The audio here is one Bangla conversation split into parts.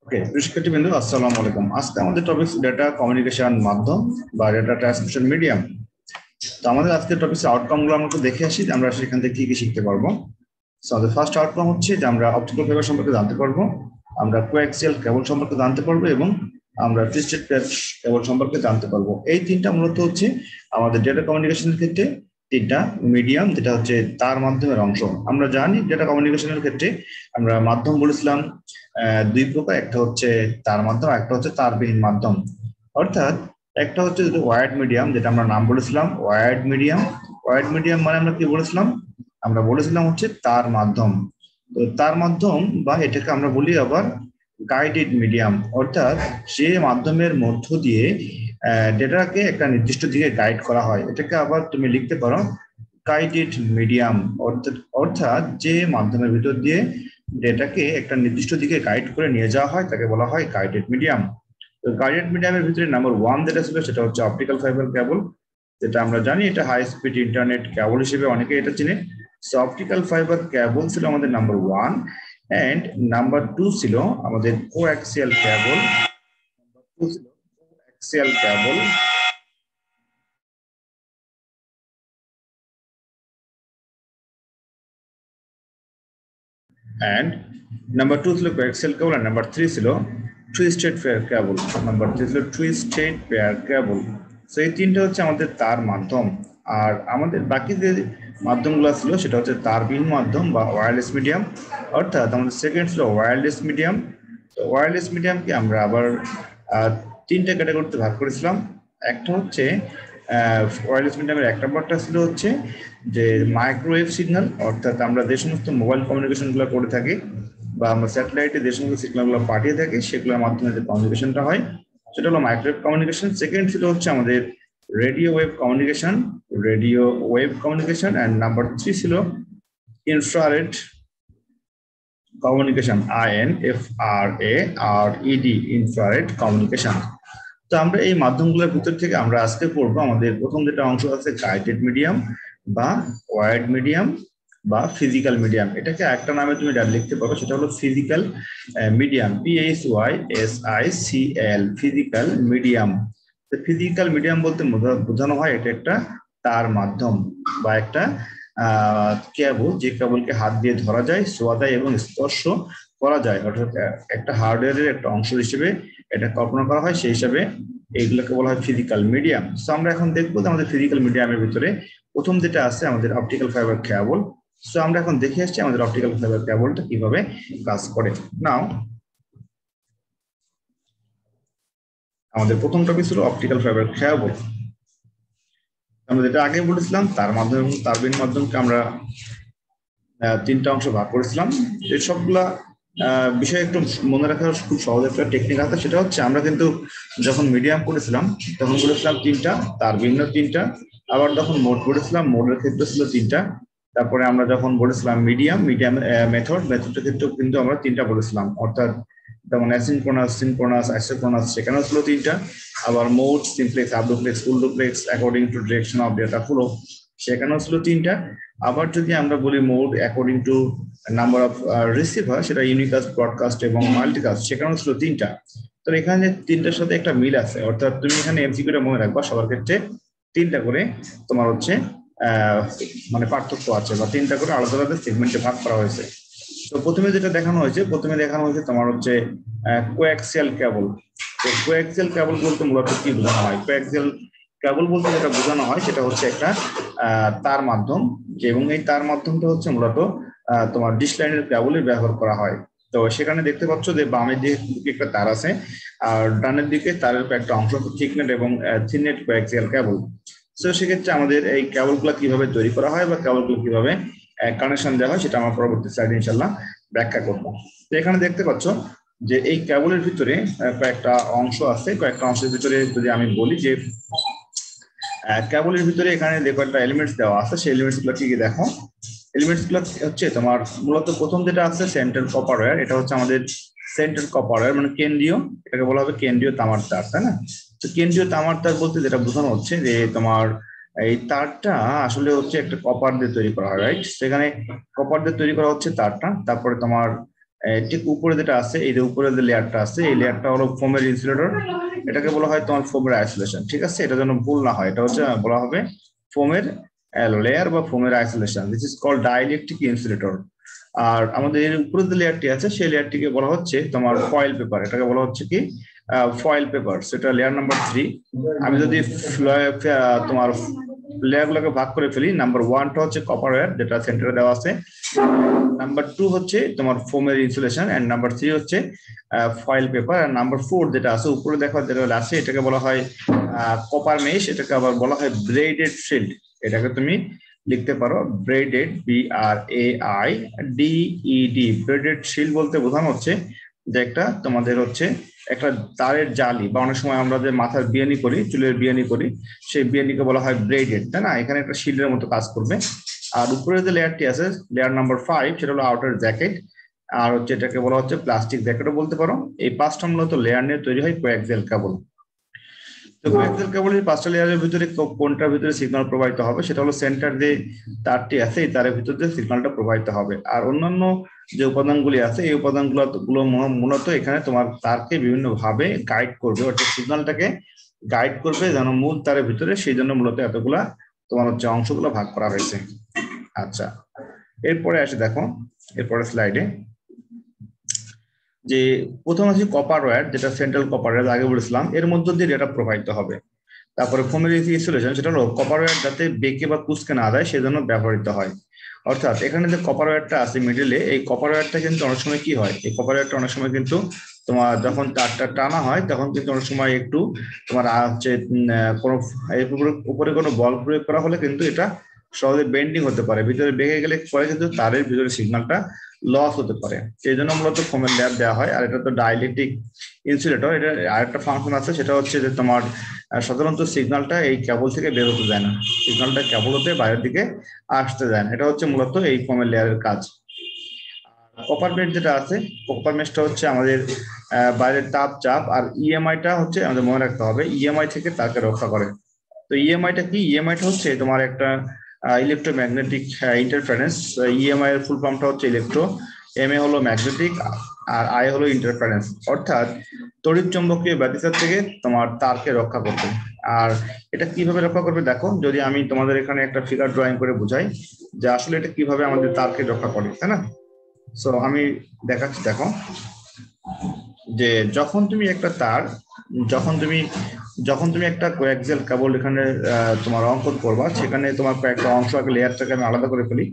ওকে, শিক্ষার্থীবৃন্দ আসসালামু আলাইকুম। আজকে আমাদের টপিক ডেটা কমিউনিকেশন মাধ্যম বা ডেটা ট্রান্সমিশন মিডিয়াম। তো আমাদের আজকের টপিক আউটকামগুলো আমরা একটু দেখে আসি, আমরা সেখান থেকে কি কি শিখতে পারবো। সো আমাদের ফার্স্ট আউটকাম হচ্ছে যে আমরা অপটিক্যাল ফাইবার সম্পর্কে জানতে পারবো, আমরা কোয়াক্সিয়াল কেবল সম্পর্কে জানতে পারবো এবং আমরা টুইস্টেড কেবল সম্পর্কে জানতে পারবো। এই তিনটা মূলত হচ্ছে আমাদের ডেটা কমিউনিকেশনের ক্ষেত্রে তিনটা মিডিয়াম, যেটা হচ্ছে তার মাধ্যমের অংশ। আমরা জানি ডেটা কমিউনিকেশনের ক্ষেত্রে আমরা মাধ্যম বলেছিলাম দুই প্রকার, একটা হচ্ছে তার মাধ্যম, একটা হচ্ছে তারবিহীন মাধ্যম। অর্থাৎ একটা হচ্ছে ওয়ার্ড মিডিয়াম, যেটা আমরা নাম বলেছিলাম ওয়ার্ড মিডিয়াম। ওয়ার্ড মিডিয়াম মানে আমরা কি বলেছিলাম? আমরা বলেছিলাম হচ্ছে তার মাধ্যম। তো তার মাধ্যম বা এটাকে আমরা বলি আবার গাইডেড মিডিয়াম, অর্থাৎ যে মাধ্যমের মধ্য দিয়ে ডেটাকে একটা নির্দিষ্ট দিকে গাইড করা হয়, এটাকে আবার তুমি লিখতে পারো গাইডেড মিডিয়াম। অর্থাৎ যে মাধ্যমের ভিতর দিয়ে ডেটাকে একটা নির্দিষ্ট দিকে গাইড করে নিয়ে যাওয়া হয় তাকে বলা হয় গাইডেড মিডিয়াম। তো গাইডেড মিডিয়ামের ভিতরে নাম্বার ওয়ান যেটা ছিল সেটা হচ্ছে অপটিক্যাল ফাইবার কেবল, যেটা আমরা জানি এটা হাই স্পিড ইন্টারনেট কেবল হিসেবে অনেকে এটা চিনে। সো অপটিক্যাল ফাইবার কেবল ছিল আমাদের number one, and number two ছিল আমাদের coaxial cable. Coaxial cable and number 2 ছিল কোয়াক্সিয়াল কেবল, আর নাম্বার 3 ছিল টুইস্টেড পেয়ার কেবল। নাম্বার 3 ছিল টুইস্টেড পেয়ার কেবল। সো এই তিনটা হচ্ছে আমাদের তার মাধ্যম। আর আমাদের বাকি যে মাধ্যমগুলো ছিল সেটা হচ্ছে তারবিহীন মাধ্যম বা ওয়্যারলেস মিডিয়াম। অর্থাৎ আমাদের সেকেন্ড ছিল ওয়্যারলেস মিডিয়াম। তো ওয়্যারলেস মিডিয়ামকে আমরা আবার তিনটা ক্যাটাগরিতে ভাগ করেছিলাম। একটা হচ্ছে ওয়্যারলেস মিডিয়ামের এক নম্বরটা ছিল হচ্ছে যে মাইক্রোওয়েভ সিগন্যাল, অর্থাৎ আমরা যে সমস্ত মোবাইল কমিউনিকেশনগুলো করে থাকি বা আমরা স্যাটেলাইটে যে সমস্ত সিগন্যালগুলো পাঠিয়ে থাকি সেগুলোর মাধ্যমে যে কমিউনিকেশনটা হয় সেটা হলো মাইক্রোওয়েভ কমিউনিকেশন। সেকেন্ড ছিল হচ্ছে আমাদের radio wave communication, radio wave communication, and number 3 ছিল infrared communication, INFRARED, infrared communication. তো আমরা এই মাধ্যমগুলোর ভিতর থেকে আমরা আজকে পড়বো আমাদের প্রথম যেটা অংশ আছে গাইডেড মিডিয়াম বা ওয়্যার্ড মিডিয়াম বা ফিজিক্যাল মিডিয়াম। এটাকে একটা নামে তুমি লিখতে পারো, সেটা হলো physical medium, PHYSICL, physical medium. তো ফিজিক্যাল মিডিয়াম বলতে বোঝানো হয় এটা একটা তার মাধ্যম বা একটা কেবল, যে কেবলকে হাত দিয়ে ধরা যায়, ছোঁয়া যায় এবং স্পর্শ করা যায়, অর্থাৎ একটা হার্ডওয়্যারের একটা অংশ হিসেবে এটা কল্পনা করা হয়, সেই হিসাবে এইগুলোকে বলা হয় ফিজিক্যাল মিডিয়াম। সো আমরা এখন দেখবো যে আমাদের ফিজিক্যাল মিডিয়ামের ভিতরে প্রথম যেটা আছে আমাদের অপটিক্যাল ফাইবার কেবল। সো আমরা এখন দেখে আসছি আমাদের অপটিক্যাল ফাইবার কেবলটা কিভাবে কাজ করে। নাও আমাদের প্রথম টপিক ছিল অপটিক্যাল ফাইবার কেবল। আমরা যেটা আগে বলেছিলাম তার মাধ্যম এবং তারবিহীন মাধ্যমকে আমরা তিনটা অংশ ভাগ করেছিলাম। এই সবগুলা বিষয় একটু মনে রাখার খুব সহজ একটা টেকনিক আছে, সেটা হচ্ছে আমরা কিন্তু যখন মিডিয়াম করেছিলাম তখন বলেছিলাম তিনটা, তার ভিন্ন তিনটা। আবার যখন মোড করেছিলাম মোডের ক্ষেত্রে ছিল তিনটা। তারপরে আমরা যখন বলেছিলাম মিডিয়াম মেথডের ক্ষেত্রেও কিন্তু আমরা তিনটা বলেছিলাম, অর্থাৎ যেমন অ্যাসিনক্রোনাস, সিনক্রোনাস, আইসোক্রোনাস, সেখানেও ছিল তিনটা। আবার mode, simplex, half duplex, full duplex according to direction of data flow, সেখানেও ছিল তিনটা। আবার যদি আমরা বলি mode according to number of receiver, সেটা ইউনিকাস্ট, ব্রডকাস্ট এবং মাল্টিকাস্ট, সেখানেও ছিল তিনটা। তো এখানে তিনটার সাথে একটা মিল আছে, অর্থাৎ তুমি এখানে এমসিকিউটা মনে রাখবা সবার ক্ষেত্রে তিনটা করে তোমার হচ্ছে মানে পার্থক্য আছে বা তিনটা করে আলাদা আলাদা সেগমেন্টে ভাগ করা হয়েছে। তো প্রথমে যেটা দেখানো হয়েছে তোমার হচ্ছে কোয়াক্সিয়াল কেবল। তো কোয়াক্সিয়াল কেবল বলতে মূলত কি বোঝানো হয়? কোয়াক্সিয়াল কেবল বলতে যেটা বোঝানো হয় সেটা হচ্ছে একটা তার মাধ্যম, এবং এই তার মাধ্যমটা হচ্ছে মূলত তোমার ডিশ লাইনের কেবলের ব্যবহার করা হয়। তো সেখানে দেখতে পাচ্ছ যে বামের দিকে একটা তার আছে, আর ডানের দিকে তারের একটা অংশ থিকনেট এবং থিননেট কোয়াক্সিয়াল কেবল। তো সেক্ষেত্রে আমাদের এই কেবলগুলো কিভাবে তৈরি করা হয় বা কেবলগুলো কিভাবে কানেকশন দেওয়া হয় সেটা আমরা পরবর্তী স্লাইডে ইনশাল্লাহ ব্যাখ্যা করব। তো এখানে দেখতে পাচ্ছ যে এই কেবলের ভিতরে কয়েকটা অংশ আছে। কয়েকটা অংশের ভিতরে যদি আমি বলি যে কেবলের ভিতরে এখানে দেখো একটা এলিমেন্টস দেওয়া আছে, সেই এলিমেন্টস গুলো কি কি দেখো। এলিমেন্টস গুলো হচ্ছে তোমার মূলত প্রথম যেটা আছে সেন্ট্রাল কপার ওয়্যার, এটা হচ্ছে আমাদের সেন্ট্রাল কপার ওয়্যার মানে কেন্দ্রীয়, এটাকে বলা হবে কেন্দ্রীয় তামার তার, তাই না? তো কেন্দ্রীয় তামার তার বলতে যেটা বোঝানো হচ্ছে যে তোমার এই তারটা আসলে হচ্ছে একটা কপার দিয়ে তৈরি করা হয়, রাইট? সেখানে কপার দিয়ে তৈরি করা হচ্ছে তারটা। তারপরে তোমার ঠিক উপরে যেটা আছে, এই যে উপরে যে লেয়ারটা আছে, এই লেয়ারটা হলো ফোমের ইনসুলেটর। এটাকে বলা হয় তোমার ফোমের আইসোলেশন। ঠিক আছে, এটা যেন ভুল না হয়, এটা হচ্ছে বলা হবে ফোমের লেয়ার বা ফোমের isolation. This is called dielectric insulator. আর আমাদের এর উপরে যে লেয়ারটি আছে সেই লেয়ারটিকে বলা হচ্ছে তোমার ফয়েল পেপার। এটাকে বলা হচ্ছে কি ফয়েল পেপার। সেটা লেয়ার নাম্বার 3। আমি যদি তোমার লেয়ারগুলোকে ভাগ করে ফেলি, নাম্বার 1টা হচ্ছে কপার ওয়্যার, যেটা সেন্টারে দেওয়া আছে। নাম্বার 2 হচ্ছে তোমার ফোমের ইনসুলেশন, এন্ড নাম্বার 3 হচ্ছে ফয়েল পেপার। আর নাম্বার 4 যেটা আছে উপরে দেখা যেটা আছে, এটাকে বলা হয় কপার মেশ। এটাকে আবার বলা হয় ব্রেডেড শিল্ড। এটাকে তুমি লিখতে পারো ব্রেডেড, BRAIDED। ব্রেডেড শিল্ড বলতে বোঝানো হচ্ছে যে একটা তোমাদের হচ্ছে একটা তারের জালি, বা অনেক সময় আমরা যে মাথার বিয়ানি করি, চুলের বিয়ানি করি, সেই বিয়ানিকে বলা হয় ব্রেডেড, তাই না? এখানে একটা শিল্ডের মতো কাজ করবে। আর উপরে যে লেয়ারটি আছে, লেয়ার নাম্বার 5, সেটা হলো আউটার জ্যাকেট। আর হচ্ছে এটাকে বলা হচ্ছে প্লাস্টিক জ্যাকেটও বলতে পারো। এই 5টা মূলত লেয়ার নিয়ে তৈরি হয় কোয়াক্সিয়াল কেবল। তো কোয়াক্সিয়াল কেবলের 5টা লেয়ারের ভিতরে কোনটার ভিতরে সিগন্যাল প্রবাহিত হবে, সেটা হলো সেন্টার যে তারটি আছে, এই তারের ভিতর দিয়ে সিগন্যালটা প্রবাহিত হবে। আর অন্যান্য যে উপাদানগুলি আছে, এই উপাদানগুলো মূলত এখানে তোমার তারকে বিভিন্ন ভাবে গাইড করবে, অর্থাৎ সিগন্যালটাকে গাইড করবে যেন মূল তারের ভিতরে, সেই জন্য মূলত এতগুলা তোমার হচ্ছে অংশগুলো ভাগ করা হয়েছে। আচ্ছা, এরপরে আসে দেখো, এরপরে স্লাইডে যে প্রথম আছে কপার ওয়্যার, যেটা সেন্ট্রাল কপার ওয়্যার আগে বলেছিলাম, এর মধ্য দিয়ে ডেটা প্রবাহিত হবে। তারপরে ফোমের ইনসুলেশন, সেটা হলো কপার ওয়্যার যাতে বেঁকে বা কুচকে না যায় সেজন্য ব্যবহৃত হয়। অর্থাৎ এখানে যে কপার ওয়্যারটা আছে মিডিলে, এই কপার ওয়্যারটা কিন্তু অনেক সময় কি হয়, এই কপার ওয়্যারটা অনেক সময় কিন্তু তোমার যখন তারটা টানা হয় তখন কিন্তু অনেক সময় একটু তোমার হচ্ছে কোনো উপরে কোনো বল প্রয়োগ করা হলে কিন্তু এটা সহজে বেন্ডিং হতে পারে, ভিতরে বেঁকে গেলে পরে কিন্তু তারের ভিতরে সিগন্যালটা লস হতে পারে। এই জন্য মূলত ফোমের লেয়ার দেওয়া হয়। আর এটা তো ডাইলেকট্রিক ইনসুলেটর, এটা আরেকটা ফাংশন আছে, সেটা হচ্ছে যে তোমার সাধারণত সিগন্যালটা এই কেবল থেকে বের হতে যায় না, সিগন্যালটা কেবল হতে বাইরের দিকে আসতে যায় না। এটা হচ্ছে মূলত এই ফোমের লেয়ারের কাজ। কপার মেশ যেটা আছে, কপার মেশটা হচ্ছে আমাদের বাইরের তাপ চাপ আর ইএমআইটা হচ্ছে আমাদের মনে রাখতে হবে, ইএমআই থেকে তাকে রক্ষা করে। তো ইএমআইটা কি? ইএমআইটা হচ্ছে তোমার একটা ইলেকট্রোম্যাগনেটিক ইন্টারফারেন্স। ইএমআই এর ফুল ফর্মটা হচ্ছে ইলেকট্রো, এম এ হলো ম্যাগনেটিক, আর আই হলো ইন্টারফারেন্স, অর্থাৎ তড়িৎ চুম্বকীয় ব্যতিচাপ থেকে তোমার তারকে রক্ষা করবে। আর এটা কিভাবে রক্ষা করবে দেখো, যদি আমি তোমাদের এখানে একটা ফিগার ড্রয়িং করে বুঝাই যে আসলে এটা কিভাবে আমাদের তারকে রক্ষা করে, তাই না? সো আমি দেখাচ্ছি, দেখো যে যখন তুমি একটা তার, যখন তুমি যখন তুমি একটা কোয়াক্সিয়াল কেবল এখানে তোমার অঙ্কন করবা, সেখানে তোমার কয়েকটা অংশ আগে লেয়ারটাকে আমি আলাদা করে ফেলি।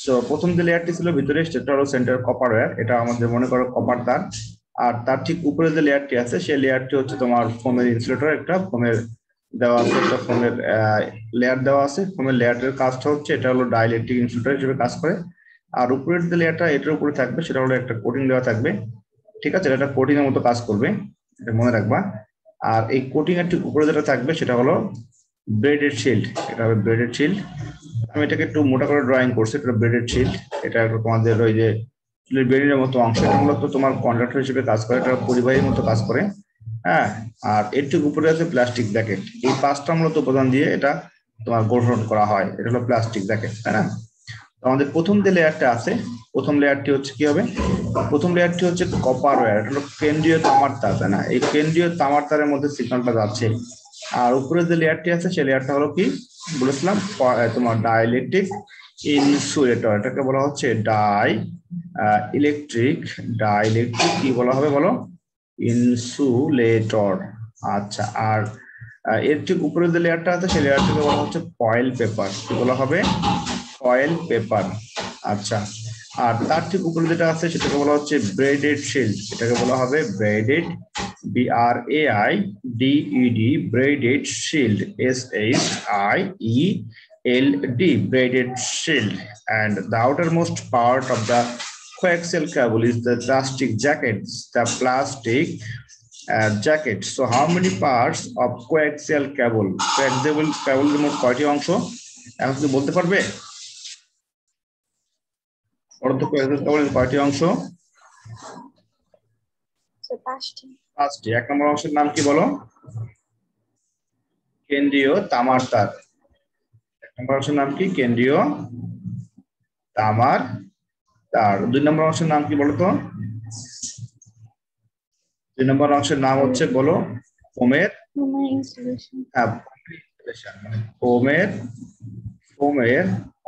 সো প্রথম যে লেয়ারটি ছিল ভিতরে, সেটা হলো সেন্টার কপার ওয়্যার, এটা আমাদের মনে করো কপার তার। আর তার ঠিক উপরে যে লেয়ারটি আছে, সেই লেয়ারটি হচ্ছে তোমার ফোমের ইনসুলেটর, একটা ফোমের দেওয়া আছে, একটা ফোমের লেয়ার দেওয়া আছে। ফোমের লেয়ারের কাজটা হচ্ছে, এটা হলো ডাইইলেকট্রিক ইনসুলেটর হিসেবে কাজ করে। আর উপরের যে লেয়ারটা এটার উপরে থাকবে, সেটা হলো একটা কোটিং দেওয়া থাকবে। ঠিক আছে, এটা কোটিং এর মতো কাজ করবে, এটা মনে রাখবা। আর এই কোটিং এর ঠিক উপরে যেটা থাকবে সেটা হলো ব্রেডেড শিল্ড, এটা হবে ব্রেডেড শিল্ড। আমি এটাকে একটু মোটা করে ড্রয়িং করছি, এটা ব্রেডেড শিল্ড। এটা তোমাদের ওই যে চুলের বেরির মতো অংশ, এটা মূলত তোমার কন্ডাক্টর হিসেবে কাজ করে, এটা পরিবাহীর মতো কাজ করে। হ্যাঁ, আর এর ঠিক উপরে আছে প্লাস্টিক জ্যাকেট। এই 5টা মূলত উপাদান দিয়ে এটা তোমার গঠন করা হয়, এটা হলো প্লাস্টিক জ্যাকেট, তাই না? আমাদের প্রথম যে লেয়ারটা আছে, প্রথম লেয়ারটি হচ্ছে কি হবে, প্রথম লেয়ারটি হচ্ছে কপার ওয়্যার, এটা হলো কেন্দ্রীয় তামার তার, তাই না? এই কেন্দ্রীয় তামার তারের মধ্যে সিগন্যালটা যাচ্ছে। আর উপরে যে লেয়ারটি আছে সেই লেয়ারটা হলো কি বলেছিলাম, তোমার ডাইইলেকট্রিক ইনসুলেটর, এটাকে বলা হচ্ছে ডাইইলেকট্রিক কি বলা হবে বলো, ইনসুলেটর। আচ্ছা, আর এর ঠিক উপরে যে লেয়ারটা আছে সেই লেয়ারটাকে বলা হচ্ছে ফয়েল পেপার, কি বলা হবে, ফয়েল পেপার। আচ্ছা, আর তার ঠিক উপরে যেটা আছে সেটাকে বলা হচ্ছে ব্রেডেড শিল্ড, এটাকে বলা হবে braided, BRAIDED, braided shield, SHIELD, braided shield. And the outermost part of the coaxial cable is the plastic jackets, the plastic jacket. So how many parts of coaxial cable? Coaxial cable এর মোট কয়টি অংশ এখন কি বলতে পারবে? কয়টি অংশ? 5টি। 1 নম্বর অংশের নাম কি বলো? কেন্দ্রীয় তামার তার। 1 নম্বর অংশের নাম কি? কেন্দ্রীয় তামার আর 2 নম্বর অংশের নাম কি বলতো? 2 নম্বর অংশের নাম হচ্ছে বলো ফোমের ফোমের ফোমের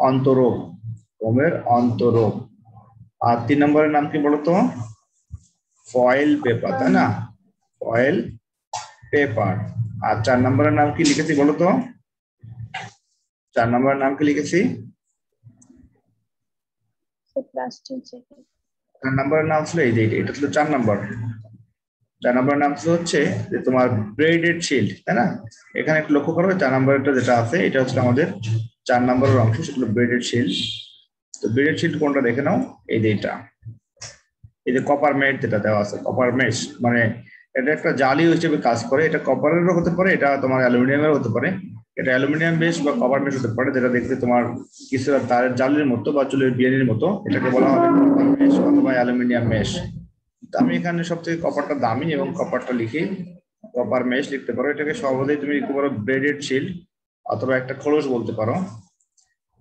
অন্তরক, ফোমের অন্তরক। আর 3 নম্বরের নাম কি বলতো? ফয়েল পেপার, তাই না? Foil paper. আর 4 নম্বরের নাম কি লিখেছি বলতো? 4 নম্বরের নাম কি লিখেছি? Plastic jacket. 4 নম্বরের নাম ছিল এই যে এটা ছিল 4 নম্বর। 4 নম্বরের নাম ছিল হচ্ছে যে তোমার ব্রেডেড শিল্ড, তাই না? এখানে একটু লক্ষ্য করো 4 নম্বরটা যেটা আছে এটা হচ্ছে আমাদের 4 নম্বরের অংশ, সেটা হলো ব্রেডেড শিল্ড। তো ব্রেডেড শিল্ড কোনটা দেখে নাও, এই যে এটা, এই যে কপার মেট যেটা দেওয়া আছে, কপার মেশ, মানে এটা একটা জালি হিসেবে কাজ করে। এটা কপারেরও হতে পারে, এটা তোমার অ্যালুমিনিয়ামেরও হতে পারে। এটা অ্যালুমিনিয়াম বেশ বা কপার মেশ হতে পারে, যেটা দেখতে তোমার কিছু তারের জালির মতো বা চুলের বিয়ানির মতো। এটাকে বলা হবে কপার মেশ অথবা অ্যালুমিনিয়াম মেশ। তো আমি এখানে সবথেকে কপারটা দামি এবং কপারটা লিখি, কপার মেশ লিখতে পারো। এটাকে সহজেই তুমি লিখতে পারো ব্রেডেড শিল্ড অথবা একটা খোলস বলতে পারো।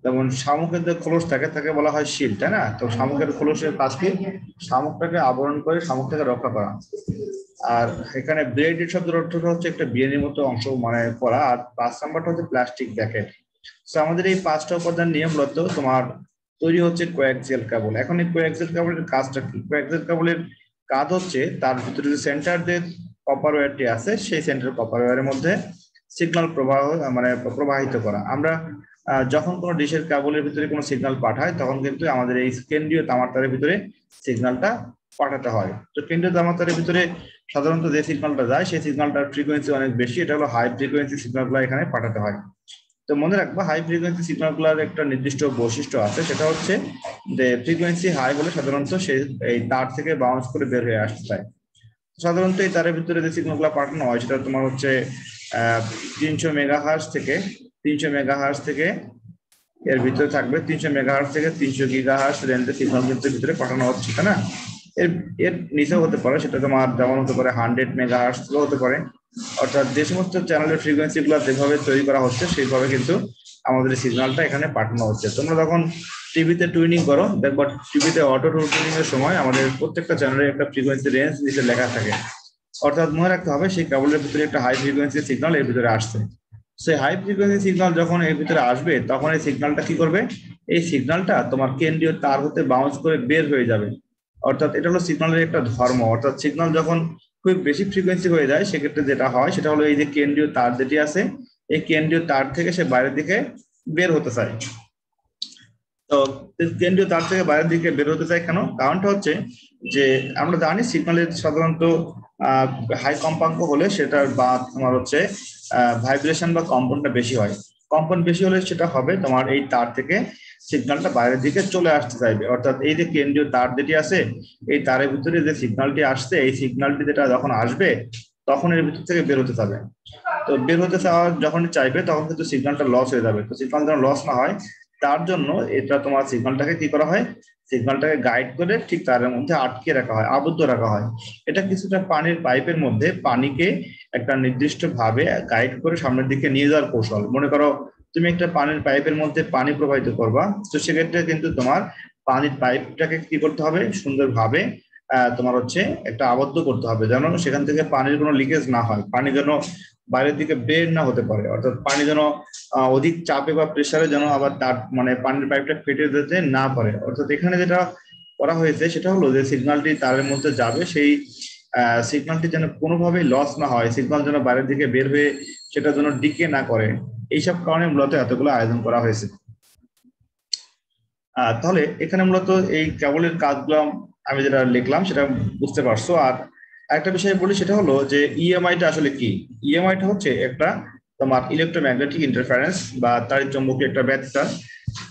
যেমন শামুকের যে খোলস থাকে তাকে বলা হয় শিল্ড, তাই না? তো শামুকের খোলসের কাজ কি? শামুকটাকে আবরণ করে শামুকটাকে রক্ষা করা। আর এখানে ব্রেডেড শব্দের অর্থটা হচ্ছে একটা বিয়ানির মতো অংশ মানে করা। আর 5 নাম্বারটা হচ্ছে প্লাস্টিক জ্যাকেট। তো আমাদের এই 5টা উপাদান নিয়ে মূলত তোমার তৈরি হচ্ছে কোয়াক্সিয়াল কেবল। এখন এই কোয়াক্সিয়াল কেবলের কাজটা কি? কোয়াক্সিয়াল কেবলের কাজ হচ্ছে তার ভিতরে যে সেন্টার যে কপার ওয়্যারটি আছে সেই সেন্টার কপার ওয়্যারের মধ্যে সিগন্যাল প্রবাহ মানে প্রবাহিত করা। আমরা যখন কোনো ডিশের কেবলের ভিতরে কোনো সিগন্যাল পাঠায় তখন কিন্তু আমাদের এই কেন্দ্রীয় তামার তারের ভিতরে সিগন্যালটা পাঠাতে হয়। তো কেন্দ্রীয় তামার তারের ভিতরে সাধারণত যে সিগন্যালটা যায় সেই সিগন্যালটার ফ্রিকোয়েন্সি অনেক বেশি, এটা হলো হাই ফ্রিকোয়েন্সি সিগন্যালগুলো এখানে পাঠাতে হয়। তো মনে রাখবা হাই ফ্রিকোয়েন্সি সিগন্যালগুলোর একটা নির্দিষ্ট বৈশিষ্ট্য আছে, সেটা হচ্ছে যে ফ্রিকোয়েন্সি হাই হলে সাধারণত সেই এই তার থেকে বাউন্স করে বের হয়ে আসতে চায়। সাধারণত এই তারের ভিতরে যে সিগন্যালগুলো পাঠানো হয় সেটা তোমার হচ্ছে 300 মেগাহার্টজ থেকে 300 মেগাহার্টজ থেকে এর ভিতরে থাকবে। 300 মেগাহার্টজ থেকে 300 গিগাহার্টজ রেঞ্জের সিগন্যাল কিন্তু ভিতরে পাঠানো হচ্ছে, তাই না? এর এর নিচেও হতে পারে, সেটা তোমার যেমন হতে পারে 100 মেগাহার্টজ হতে পারে। অর্থাৎ যে সমস্ত চ্যানেলের ফ্রিকোয়েন্সি গুলো যেভাবে তৈরি করা হচ্ছে সেইভাবে কিন্তু আমাদের সিগন্যালটা এখানে পাঠানো হচ্ছে। তোমরা যখন টিভিতে টুইনিং করো দেখবা টিভিতে অটো টুইনিং এর সময় আমাদের প্রত্যেকটা চ্যানেলের একটা ফ্রিকোয়েন্সি রেঞ্জ নিচে লেখা থাকে। অর্থাৎ মনে রাখতে হবে সেই কেবলের ভিতরে একটা হাই ফ্রিকোয়েন্সি সিগন্যাল এর ভিতরে আসছে। সেই হাই ফ্রিকোয়েন্সি সিগন্যাল যখন এর ভিতরে আসবে তখন এই সিগন্যালটা কি করবে? এই সিগন্যালটা তোমার কেন্দ্রীয় তার হতে বাউন্স করে বের হয়ে যাবে। অর্থাৎ এটা হলো সিগন্যালের একটা ধর্ম। অর্থাৎ সিগন্যাল যখন খুব বেশি ফ্রিকোয়েন্সি হয়ে যায় সেক্ষেত্রে যেটা হয় সেটা হলো এই যে কেন্দ্রীয় তার যেটি আছে এই কেন্দ্রীয় তার থেকে সে বাইরের দিকে বের হতে চায়। তো কেন্দ্রীয় তার থেকে বাইরের দিকে বের হতে চায় কেন? কারণটা হচ্ছে যে আমরা জানি সিগন্যালের সাধারণত হাই কম্পাঙ্ক হলে সেটার বা তোমার হচ্ছে ভাইব্রেশন বা কম্পনটা বেশি হয়। কম্পন বেশি হলে সেটা হবে তোমার এই তার থেকে সিগন্যালটা বাইরের দিকে চলে আসতে চাইবে। অর্থাৎ এই যে কেন্দ্রীয় তার যেটি আছে এই তারের ভিতরে যে সিগন্যালটি আসছে এই সিগন্যালটি যেটা যখন আসবে তখন এর ভিতর থেকে বের হতে চাবে। তো বের হতে চাওয়া যখন চাইবে তখন কিন্তু সিগন্যালটা লস হয়ে যাবে। তো সিগন্যাল যেন লস না হয় তার জন্য এটা তোমার সিগন্যালটাকে কি করা হয়? সিগন্যালটাকে গাইড করে ঠিক তারের মধ্যে আটকে রাখা হয়, আবদ্ধ রাখা হয়। এটা কিছুটা পানির পাইপের মধ্যে পানিকে একটা নির্দিষ্ট ভাবে গাইড করে সামনের দিকে নিয়ে যাওয়ার কৌশল। মনে করো তুমি একটা পানির পাইপের মধ্যে পানি প্রবাহিত করবা, তো সেক্ষেত্রে কিন্তু তোমার পানির পাইপটাকে কি করতে হবে? সুন্দরভাবে তোমার হচ্ছে একটা আবদ্ধ করতে হবে যেন সেখান থেকে পানির কোনো লিকেজ না হয়, পানি যেন বাইরের দিকে বের না হতে পারে। অর্থাৎ পানি যেন অধিক চাপে বা প্রেসারে যেন আবার তার মানে পানির পাইপটা ফেটে যেতে না পারে। অর্থাৎ এখানে যেটা করা হয়েছে সেটা হলো যে সিগন্যালটি তারের মধ্যে যাবে সেই সিগন্যালটি যেন কোনোভাবেই লস না হয়, সিগন্যাল যেন বাইরের দিকে বের হয়ে সেটা যেন ডিকে না করে, এইসব কারণে মূলত এতগুলো আয়োজন করা হয়েছে। তাহলে এখানে মূলত এই কেবলের কাজগুলো আমি যেটা লিখলাম সেটা বুঝতে পারছো। আর একটা বিষয় বলি সেটা হলো যে ইএমআইটা আসলে কি? ইএমআইটা হচ্ছে একটা তোমার ইলেকট্রোম্যাগনেটিক ইন্টারফারেন্স বা তাড়িৎ চৌম্বকীয় একটা ব্যবস্থা।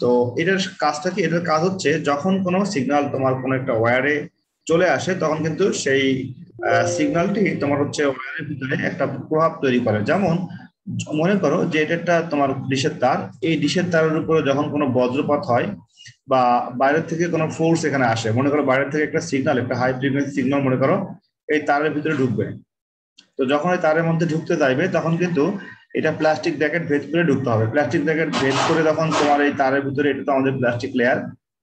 তো এটার কাজটা কি? এটার কাজ হচ্ছে যখন কোনো সিগন্যাল তোমার কোনো একটা ওয়্যারে চলে আসে তখন কিন্তু সেই সিগন্যালটি তোমার হচ্ছে ওয়্যারের ভিতরে একটা প্রভাব তৈরি করে। যেমন মনে করো যে এটা একটা তোমার ডিশের তার, এই ডিশের তারের উপরে যখন কোনো বজ্রপাত হয় বা বাইরের থেকে কোনো ফোর্স এখানে আসে, মনে করো বাইরের থেকে একটা সিগন্যাল, একটা হাই ফ্রিকোয়েন্সি সিগন্যাল মনে করো এই তারের ভিতরে ঢুকবে। তো যখন এই তারের মধ্যে ঢুকতে যাইবে তখন কিন্তু এটা প্লাস্টিক জ্যাকেট ভেদ করে ঢুকতে হবে। প্লাস্টিক জ্যাকেট ভেদ করে যখন তোমার এই তারের ভিতরে, এটা তো আমাদের প্লাস্টিক লেয়ার,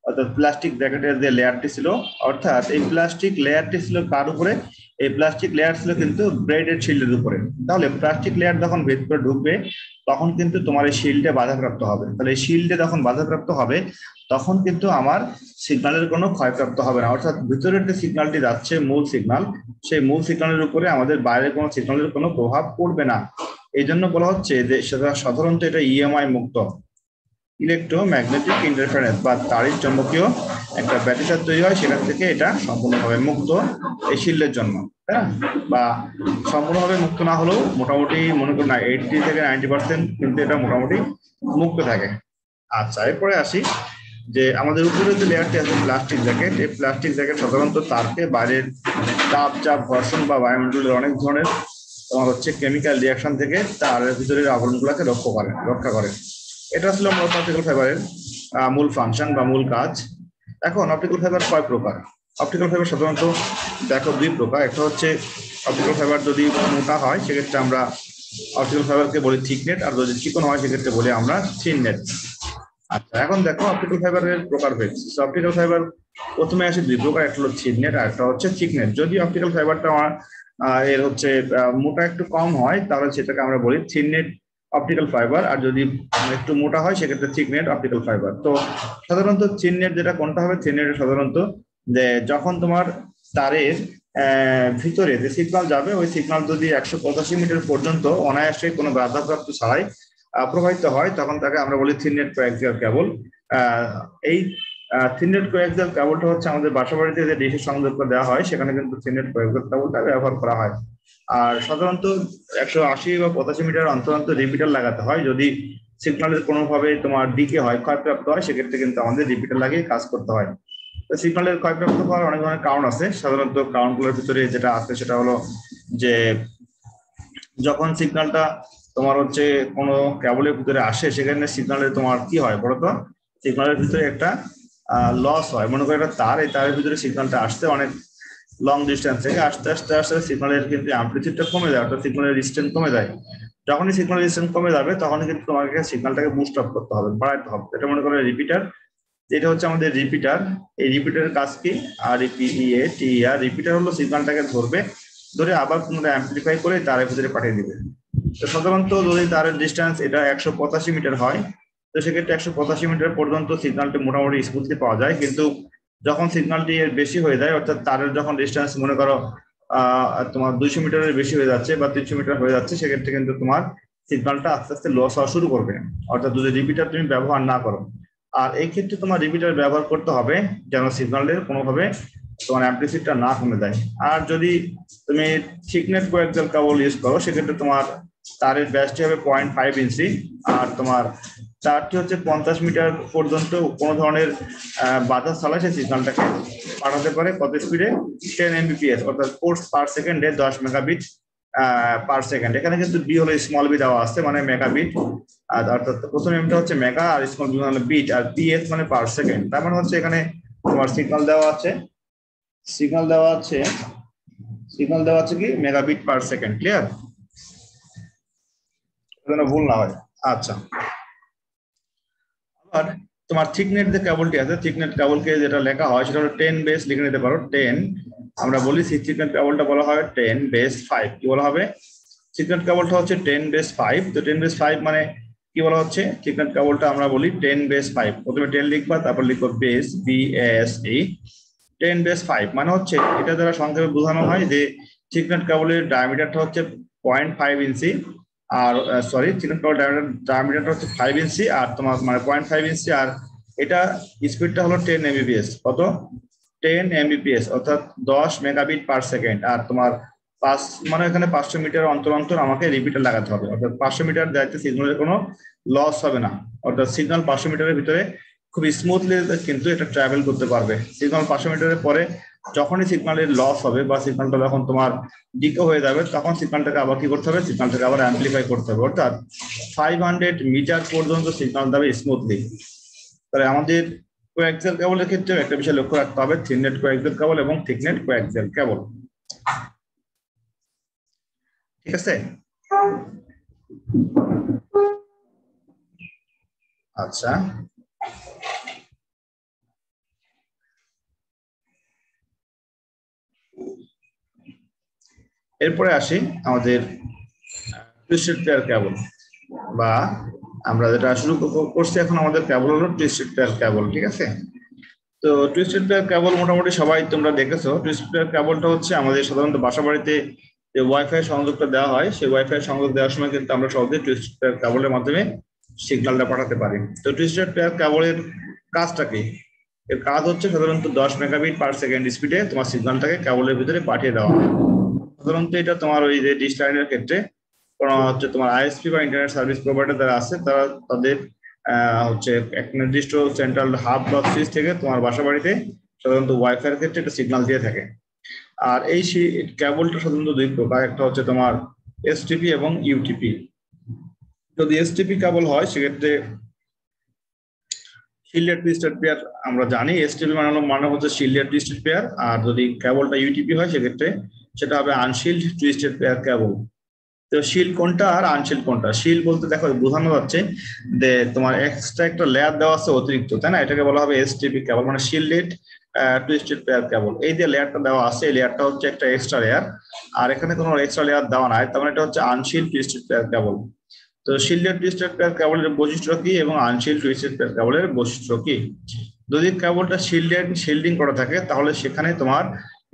অর্থাৎ প্লাস্টিক ব্র্যাকেটের যে লেয়ারটি ছিল, অর্থাৎ এই প্লাস্টিক লেয়ারটি ছিল কার উপরে? এই প্লাস্টিক লেয়ার ছিল কিন্তু ব্রেডেড শিল্ডের উপরে। তাহলে প্লাস্টিক লেয়ার যখন ভেতরে ঢুকবে তখন কিন্তু তোমার এই শিল্ডে বাধাপ্রাপ্ত হবে। তাহলে এই শিল্ডে যখন বাধাপ্রাপ্ত হবে তখন কিন্তু আমার সিগন্যালের কোনো ক্ষয়প্রাপ্ত হবে না, অর্থাৎ ভিতরের যে সিগন্যালটি যাচ্ছে মূল সিগন্যাল, সেই মূল সিগন্যালের উপরে আমাদের বাইরের কোনো সিগন্যালের কোনো প্রভাব পড়বে না। এই জন্য বলা হচ্ছে যে সেটা সাধারণত এটা ইএমআই মুক্ত, ইলেকট্রোম্যাগনেটিক ইন্টারফারেন্স বা তাড়িৎ চৌম্বকীয় একটা ব্যতিচাপ তৈরি হয়, সেখান থেকে এটা সম্পূর্ণভাবে মুক্ত এই শিল্ডের জন্য, তাই না? বা সম্পূর্ণভাবে মুক্ত না হলেও মোটামুটি মনে করুন না 80 থেকে 90% কিন্তু এটা মোটামুটি মুক্ত থাকে। আচ্ছা, এরপরে আসি যে আমাদের উপরে যে লেয়ারটি আছে প্লাস্টিক জ্যাকেট, এই প্লাস্টিক জ্যাকেট সাধারণত তারকে বাইরের তাপ, চাপ, ঘর্ষণ বা বায়ুমণ্ডলের অনেক ধরনের তোমার হচ্ছে কেমিক্যাল রিয়াকশন থেকে তারের ভিতরের আবরণগুলোকে রক্ষা করে। এটা আসলে মূলত অপটিক্যাল ফাইবারের মূল ফাংশন বা মূল কাজ। এখন অপটিক্যাল ফাইবার কয় প্রকার? অপটিক্যাল ফাইবার সাধারণত দেখো দুই প্রকার। একটা হচ্ছে অপটিক্যাল ফাইবার যদি মোটা হয় সেক্ষেত্রে আমরা অপটিক্যাল ফাইবারকে বলি থিকনেট, আর যদি চিকন হয় সেক্ষেত্রে বলি আমরা থিননেট। আচ্ছা, এখন দেখো অপটিক্যাল ফাইবারের প্রকারভেদ। অপটিক্যাল ফাইবার প্রথমে আসে দুই প্রকার, একটা হলো থিননেট আর একটা হচ্ছে থিকনেট। যদি অপটিক্যাল ফাইবারটা আমার এর হচ্ছে মোটা একটু কম হয় তাহলে সেটাকে আমরা বলি থিননেট অপটিক্যাল ফাইবার, আর যদি একটু মোটা হয় সেক্ষেত্রে থিকনেট অপটিক্যাল ফাইবার। তো সাধারণত থিননেট যেটা কোনটা হবে? থিননেট সাধারণত যে যখন তোমার তারের ভিতরে যে সিগন্যাল যাবে ওই সিগন্যাল যদি 185 মিটার পর্যন্ত অনায়াসে কোনো বাধাপ্রাপ্ত ছাড়াই প্রবাহিত হয় তখন তাকে আমরা বলি থিননেট কোয়াক্সিয়াল কেবল। এই থিননেট কোয়াক্সিয়াল কেবলটা হচ্ছে আমাদের বাসাবাড়িতে যে ডিশের সংযোগ দেওয়া হয় সেখানে কিন্তু থিননেট কোয়াক্সিয়াল কেবলটা ব্যবহার করা হয়। আর সাধারণত 180 বা 85 মিটার অন্তর অন্তর রিপিটার লাগাতে হয়। যদি সিগন্যালের কোনোভাবে তোমার ডিকে হয়, ক্ষয়প্রাপ্ত হয়, সেক্ষেত্রে কিন্তু আমাদের রিপিটার লাগিয়ে কাজ করতে হয়। তো সিগন্যালের ক্ষয়প্রাপ্ত হওয়ার অনেক ধরনের কারণ আছে। সাধারণত কারণগুলোর ভিতরে যেটা আছে সেটা হলো যে যখন সিগন্যালটা তোমার হচ্ছে কোনো কেবলের ভিতরে আসে সেখানে সিগন্যালের তোমার কি হয় বলতো? সিগন্যালের ভিতরে একটা লস হয়। মনে করো একটা তার, এই তারের ভিতরে সিগন্যালটা আসতে অনেক লং ডিস্টেন্স থেকে আস্তে আস্তে আস্তে সিগন্যালের কিন্তু অ্যামপ্লিটিউডটা কমে যায়, অর্থাৎ সিগন্যালের ডিস্টেন্স কমে যায়। যখনই সিগন্যাল ডিস্টেন্স কমে যাবে তখন কিন্তু তোমাকে সিগন্যালটাকে বুস্ট আপ করতে হবে, বাড়াতে হবে। এটা মনে করো রিপিটার, এটা হচ্ছে আমাদের রিপিটার। এই রিপিটারের কাজ কি? আর রিপিটার হলো সিগন্যালটাকে ধরবে, ধরে আবার পুনরায় অ্যাম্পলিফাই করে তারের ভিতরে পাঠিয়ে দিবে। তো সাধারণত যদি তারের ডিস্টেন্স এটা 185 মিটার হয় তো সেক্ষেত্রে 185 মিটার পর্যন্ত সিগন্যালটি মোটামুটি স্মুথলি পাওয়া যায়। কিন্তু যখন সিগন্যালটি এর বেশি হয়ে যায়, অর্থাৎ তারের যখন ডিস্টেন্স মনে করো তোমার 200 মিটারের বেশি হয়ে যাচ্ছে বা 300 মিটার হয়ে যাচ্ছে, সেক্ষেত্রে কিন্তু তোমার সিগন্যালটা আস্তে আস্তে লস হওয়া শুরু করবে, অর্থাৎ যদি রিপিটার তুমি ব্যবহার না করো। আর এই ক্ষেত্রে তোমার রিপিটার ব্যবহার করতে হবে যেন সিগন্যালের কোনোভাবে তোমার অ্যাম্পলিটিউডটা না কমে যায়। আর যদি তুমি থিকনেস কোয়াক্সিয়াল কেবল ইউজ করো সেক্ষেত্রে তোমার তারের ব্যাসটি হবে 0.5 ইঞ্চি, আর তোমার তারটি হচ্ছে 50 মিটার পর্যন্ত কোনো ধরনের বাধা ছাড়াই সেই সিগন্যালটাকে পাঠাতে পারে। কত স্পিডে? 10 Mbps, অর্থাৎ কোর্স পার সেকেন্ডে 10 মেগাবিট পার সেকেন্ড। এখানে কিন্তু বি হলো স্মল বি দেওয়া আছে, মানে মেগাবিট। আর অর্থাৎ প্রথম এমটা হচ্ছে মেগা আর স্মল বি মানে বিট, আর পিএস মানে পার সেকেন্ড। তার মানে হচ্ছে এখানে তোমার সিগন্যাল দেওয়া আছে কি মেগাবিট পার সেকেন্ড। ক্লিয়ার? যেন ভুল না হয়। আচ্ছা, আবার তোমার থিকনেট যে কেবলটি আছে, থিকনেট কেবলকে যেটা লেখা হয় সেটা হলো 10 বেস লিখে নিতে পারো। 10 আমরা বলি থিকনেট কেবলটা বলা হয় 10 বেস 5। কি বলা হবে? থিকনেট কেবলটা হচ্ছে 10 বেস 5। তো 10 বেস 5 মানে কি বলা হচ্ছে? থিকনেট কেবলটা আমরা বলি 10 বেস 5। প্রথমে 10 লিখবা, তারপর লিখবো বেস, BASE। 10 বেস 5 মানে হচ্ছে এটা দ্বারা সংক্ষেপে বোঝানো হয় যে থিকনেট কেবলের ডায়ামিটারটা হচ্ছে 0.5 ইঞ্চি, আর সরি থিকনেট কেবল ডায়ামিটারটা হচ্ছে 5 ইঞ্চি, আর তোমার মানে 0.5 ইঞ্চি, আর এটা স্পিডটা হলো 10 Mbps। কত? 10 Mbps, অর্থাৎ 10 মেগাবিট পার সেকেন্ড। আর তোমার মানে এখানে 500 মিটার অন্তর অন্তর আমাকে রিপিটার লাগাতে হবে, অর্থাৎ 500 মিটার যাইতে সিগন্যালের কোনো লস হবে না, অর্থাৎ সিগন্যাল 500 মিটারের ভিতরে খুব স্মুথলি কিন্তু এটা ট্রাভেল করতে পারবে। সিগন্যাল 500 মিটারের পরে যখনই সিগন্যালের লস হবে বা সিগন্যালটা যখন তোমার ডিকে হয়ে যাবে তখন সিগন্যালটাকে আবার কি করতে হবে? সিগন্যালটাকে আবার অ্যাম্পলিফাই করতে হবে, অর্থাৎ 500 মিটার পর্যন্ত সিগন্যাল যাবে স্মুথলি। তাহলে আমাদের কোয়াক্সিয়াল কেবলের ক্ষেত্রে একটা বিষয় লক্ষ্য রাখতে হবে, থিননেট কোয়াক্সিয়াল কেবল এবং থিকনেট কোয়াক্সিয়াল কেবল। ঠিক আছে? আচ্ছা, এরপরে আসি আমাদের টুইস্টেড পেয়ার কেবল, বা আমরা যেটা শুরু করছি এখন আমাদের কেবল হলো টুইস্টেড পেয়ার কেবল, ঠিক আছে। তো টুইস্টেড পেয়ার কেবল মোটামুটি সবাই তোমরা দেখেছো। টুইস্টেড পেয়ার কেবলটা হচ্ছে আমাদের সাধারণত বাসা বাড়িতে যে ওয়াইফাই সংযোগটা দেওয়া হয়, সেই ওয়াইফাই সংযোগ দেওয়ার সময় কিন্তু আমরা সহজে টুইস্টেড পেয়ার কেবলের মাধ্যমে সিগন্যালটা পাঠাতে পারি। তো টুইস্টেড পেয়ার কেবলের কাজটা কি? এর কাজ হচ্ছে সাধারণত 10 মেগাবিট পার সেকেন্ড স্পিডে তোমার সিগন্যালটাকে কেবলের ভিতরে পাঠিয়ে দেওয়া হয়। সাধারণত এটা তোমার ওই যে ডিশ লাইনের ক্ষেত্রে হচ্ছে তোমার আইএসপি বা ইন্টারনেট সার্ভিস প্রোভাইডার যারা আছে তারা তাদের হচ্ছে এক নির্দিষ্ট সেন্ট্রাল হাব বা সুইচ থেকে তোমার বাসা বাড়িতে সাধারণত ওয়াইফাই এর ক্ষেত্রে একটা সিগন্যাল দিয়ে থাকে। আর এই কেবলটা সাধারণত দুই প্রকার, একটা হচ্ছে তোমার এসটিপি এবং ইউটিপি। যদি এসটিপি কেবল হয় সেক্ষেত্রে শিল্ডেড টুইস্টেড পেয়ার আমরা জানি, এসটিপি মানে হচ্ছে শিল্ডেড টুইস্টেড পেয়ার। আর যদি কেবলটা ইউটিপি হয় সেক্ষেত্রে সেটা হবে আনশিল্ড টুইস্টেড পেয়ার কেবল। তো শিল্ড কোনটা আর আনশিল্ড কোনটা? শিল্ড বলতে দেখো বোঝানো যাচ্ছে যে তোমার এক্সট্রা একটা লেয়ার দেওয়া আছে অতিরিক্ত, তাই না? এটাকে বলা হবে এসটিপি কেবল, মানে শিল্ডেড টুইস্টেড পেয়ার কেবল। এই যে লেয়ারটা দেওয়া আছে এই লেয়ারটা হচ্ছে একটা এক্সট্রা লেয়ার, আর এখানে কোনো এক্সট্রা লেয়ার দেওয়া নাই, তার মানে এটা হচ্ছে আনশিল্ড টুইস্টেড পেয়ার কেবল। তো শিল্ডেড টুইস্টেড পেয়ার কেবলের বৈশিষ্ট্য কি এবং আনশিল্ড টুইস্টেড পেয়ার কেবলের বৈশিষ্ট্য কি? যদি কেবলটা শিল্ডিং করা থাকে তাহলে সেখানে তোমার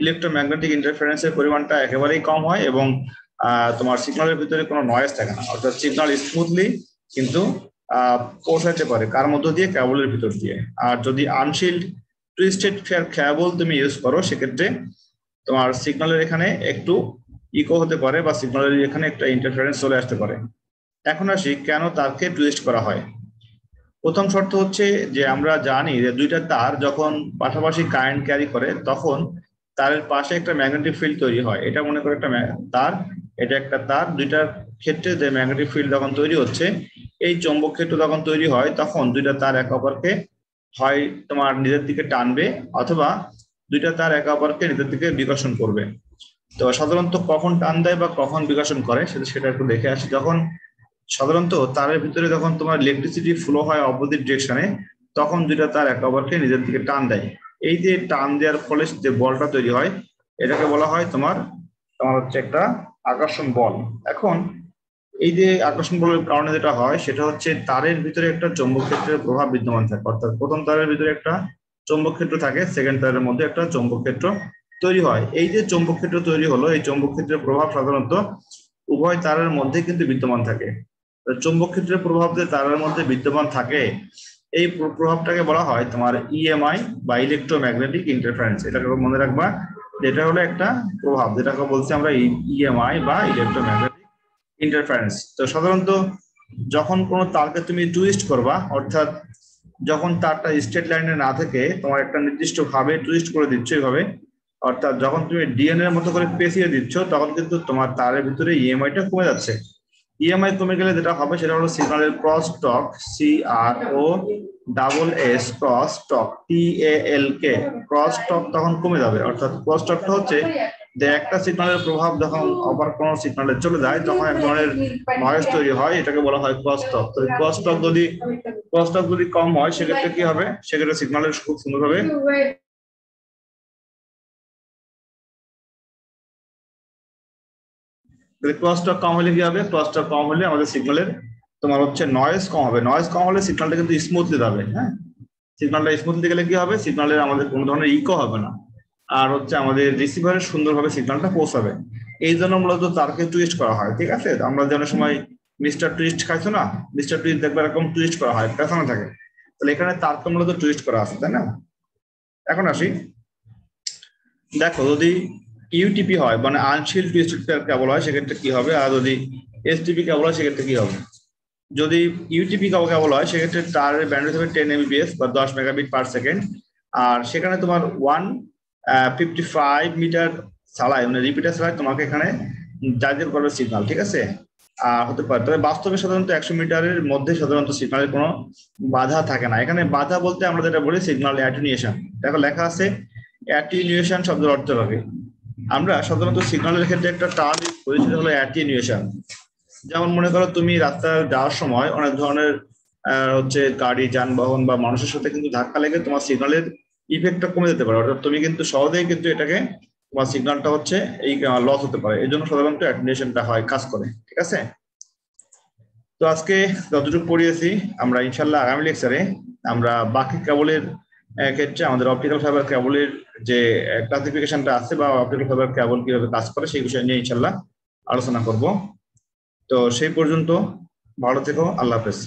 ইলেকট্রোম্যাগনেটিক ইন্টারফারেন্সের পরিমাণটা একেবারেই কম হয় এবং তোমার সিগন্যালের ভিতরে কোনো নয়েজ থাকে না, অর্থাৎ সিগন্যাল স্মুথলি কিন্তু পৌঁছাতে পারে কার মধ্য দিয়ে? কেবলের ভিতর দিয়ে। আর যদি আনশিল্ড টুইস্টেড পেয়ার কেবল তুমি ইউজ করো সেক্ষেত্রে তোমার সিগন্যালের এখানে একটু ইকো হতে পারে বা সিগন্যালের এখানে একটা ইন্টারফারেন্স চলে আসতে পারে। এখন আসি কেন তারকে টুইস্ট করা হয়। প্রথম শর্ত হচ্ছে যে আমরা জানি যে দুইটা তার যখন পাশাপাশি কারেন্ট ক্যারি করে তখন তারের পাশে একটা ম্যাগনেটিক ফিল্ড তৈরি হয়। এটা মনে করে একটা তার, এটা একটা তার, দুইটার ক্ষেত্রে যে ম্যাগনেটিক ফিল্ড যখন তৈরি হচ্ছে, এই চৌম্বক ক্ষেত্র যখন তৈরি হয় তখন দুইটা তার একে অপরকে হয় তোমার নিজের দিকে টানবে অথবা দুইটা তার একে অপরকে নিজের দিকে বিকর্ষণ করবে। তো সাধারণত কখন টান দেয় বা কখন বিকর্ষণ করে সেটা একটু দেখে আসি। যখন সাধারণত তারের ভিতরে যখন তোমার ইলেকট্রিসিটি ফ্লো হয় অপোজিট ডিরেকশনে তখন দুইটা তার একে অপরকে নিজের দিকে টান দেয়। এই যে টান দেওয়ার ফলে যে বলটা তৈরি হয় এটাকে বলা হয় তোমার তোমার হচ্ছে একটা আকর্ষণ বল। এখন এই যে আকর্ষণ বলের কারণে যেটা হয় সেটা হচ্ছে তারের ভিতরে একটা চৌম্বক ক্ষেত্রের প্রভাব বিদ্যমান থাকে, অর্থাৎ প্রথম তারের ভিতরে একটা চৌম্বক ক্ষেত্র থাকে, সেকেন্ড তারের মধ্যে একটা চৌম্বক ক্ষেত্র তৈরি হয়। এই যে চৌম্বক ক্ষেত্র তৈরি হলো এই চৌম্বক ক্ষেত্রের প্রভাব সাধারণত উভয় তারের মধ্যে কিন্তু বিদ্যমান থাকে। চৌম্বক ক্ষেত্রের প্রভাব যে তারের মধ্যে বিদ্যমান থাকে এই প্রভাবটাকে বলা হয় তোমার ইএমআই বা ইলেকট্রোম্যাগনেটিক ইন্টারফারেন্স। এটাকে মনে রাখবা, যেটা হলো একটা প্রভাব যেটাকে বলছি আমরা ইএমআই বা ইলেকট্রোম্যাগনেটিক ইন্টারফারেন্স। তো সাধারণত যখন কোনো তারকে তুমি টুইস্ট করবা, অর্থাৎ যখন তারটা স্ট্রেট লাইনে না থেকে তোমার একটা নির্দিষ্ট ভাবে টুইস্ট করে দিচ্ছ এইভাবে, অর্থাৎ যখন তুমি ডিএনএ এর মতো করে পেঁচিয়ে দিচ্ছ তখন কিন্তু তোমার তারের ভিতরে ইএমআইটা কমে যাচ্ছে। ইএমআই কমে গেলে যেটা হবে সেটা হলো সিগন্যালের ক্রস টক, CROSS ক্রস টক, TALK ক্রস টক তখন কমে যাবে। অর্থাৎ ক্রস টকটা হচ্ছে যে একটা সিগন্যালের প্রভাব যখন অপর কোনো সিগন্যালে চলে যায় তখন এক ধরনের নয়েজ তৈরি হয়, এটাকে বলা হয় ক্রস টক। তো ক্রস টক যদি কম হয় সেক্ষেত্রে কি হবে? সেক্ষেত্রে সিগন্যালের খুব সুন্দরভাবে ক্রস টক কম হলে কি হবে? ক্রস টক কম হলে আমাদের সিগন্যালের তোমার হচ্ছে নয়েজ কম হবে। নয়েজ কম হলে সিগন্যালটা কিন্তু স্মুথলি যাবে। হ্যাঁ, সিগন্যালটা স্মুথলি গেলে কি হবে? সিগন্যালের আমাদের কোনো ধরনের ইকো হবে না, আর হচ্ছে আমাদের রিসিভারের সুন্দরভাবে সিগন্যালটা পৌঁছাবে। এই জন্য মূলত তারকে টুইস্ট করা হয়, ঠিক আছে? আমরা যে অনেক সময় মিস্টার টুইস্ট খাইছো না, মিস্টার টুইস্ট দেখবে এরকম টুইস্ট করা হয়, পেছনে থাকে, তাহলে এখানে তারকে মূলত টুইস্ট করা আছে, তাই না? এখন আসি, দেখো যদি ইউটিপি হয় মানে আনশিল্ড টুইস্টেড পেয়ার কেবল হয় সেক্ষেত্রে কি হবে, আর যদি এসটিপি কেবল হয় সেক্ষেত্রে কি হবে? যদি ইউটিপি কেবল হয় সেক্ষেত্রে তারের ব্যান্ডউইথ হবে 10 Mbps বা 10 মেগাবিট পার সেকেন্ড, আর সেখানে তোমার 155 মিটার ছাড়াই মানে রিপিটার ছাড়াই তোমাকে এখানে চার্জের করবে সিগন্যাল, ঠিক আছে? হতে পারে, তবে বাস্তবে সাধারণত 100 মিটারের মধ্যে সাধারণত সিগন্যালের কোনো বাধা থাকে না। এখানে বাধা বলতে আমরা যেটা বলি সিগন্যাল অ্যাটেনুয়েশন। দেখো লেখা আছে অ্যাটেনুয়েশন শব্দের অর্থ হবে, আমরা সাধারণত সিগন্যালের ক্ষেত্রে একটা টার্ম ইউজ করি সেটা হলো অ্যাটেনুয়েশন। যেমন মনে করো তুমি রাস্তায় যাওয়ার সময় অনেক ধরনের হচ্ছে গাড়ি যানবাহন বা মানুষের সাথে কিন্তু ধাক্কা লেগে তোমার সিগন্যালের ইফেক্টটা কমে যেতে পারে, অর্থাৎ তুমি কিন্তু সহজেই কিন্তু এটাকে তোমার সিগন্যালটা হচ্ছে এই লস হতে পারে, এই জন্য সাধারণত অ্যাটেনুয়েশনটা হয়, কাজ করে। ঠিক আছে, তো আজকে যতটুকু পড়িয়েছি আমরা ইনশাল্লাহ আগামী লেকচারে আমরা বাকি কেবলের ক্ষেত্রে আমাদের অপটিক্যাল ফাইবার কেবলের যে ক্লাসিফিকেশনটা আছে বা অপটিক্যাল ফাইবার কেবল কিভাবে কাজ করে সেই বিষয় নিয়ে ইনশাল্লাহ আলোচনা করব। তো সেই পর্যন্ত ভালো থেকো, আল্লাহ হাফেজ।